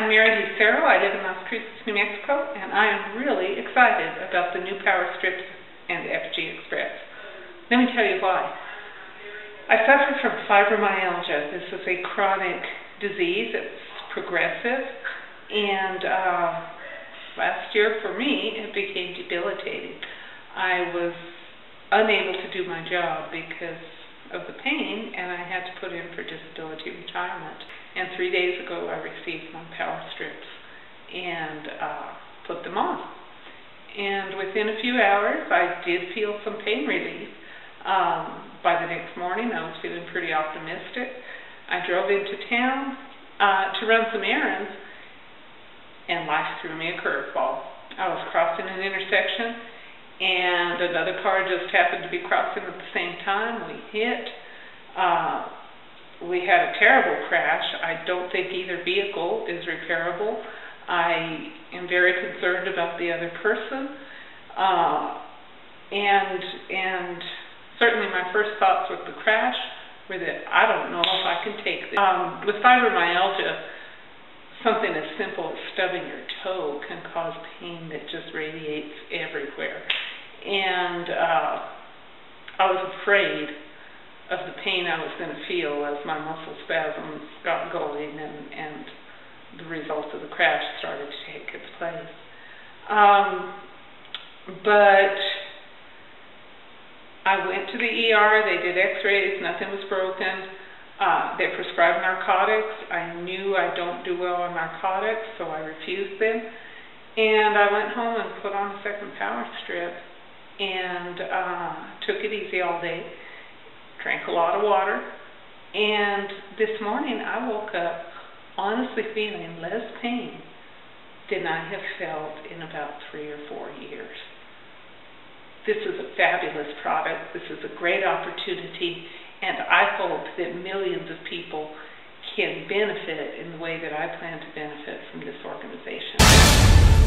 I'm Mary Lucero. I live in Massachusetts, New Mexico, and I am really excited about the new Power Strips and Fgxpress. Let me tell you why. I suffer from fibromyalgia. This is a chronic disease. It's progressive, and last year for me it became debilitating. I was unable to do my job because of the pain, and I had to put in for disability retirement. And 3 days ago I received my Power Strips and put them on. And within a few hours I did feel some pain relief. By the next morning I was feeling pretty optimistic. I drove into town to run some errands, and life threw me a curveball. I was crossing an intersection, and another car just happened to be crossing at the same time. We hit. We had a terrible crash. I don't think either vehicle is repairable. I am very concerned about the other person. And certainly my first thoughts with the crash were that I don't know if I can take this. With fibromyalgia, something as simple as stubbing your toe can cause pain that just radiates everywhere. And I was afraid of the pain I was going to feel as my muscle spasms got going and the result of the crash started to take its place. But I went to the ER, they did x-rays, nothing was broken. They prescribed narcotics. I knew I don't do well on narcotics, so I refused them. And I went home and put on a second Power Strip and took it easy all day, drank a lot of water, and this morning I woke up honestly feeling less pain than I have felt in about 3 or 4 years. This is a fabulous product. This is a great opportunity, and I hope that millions of people can benefit in the way that I plan to benefit from this organization.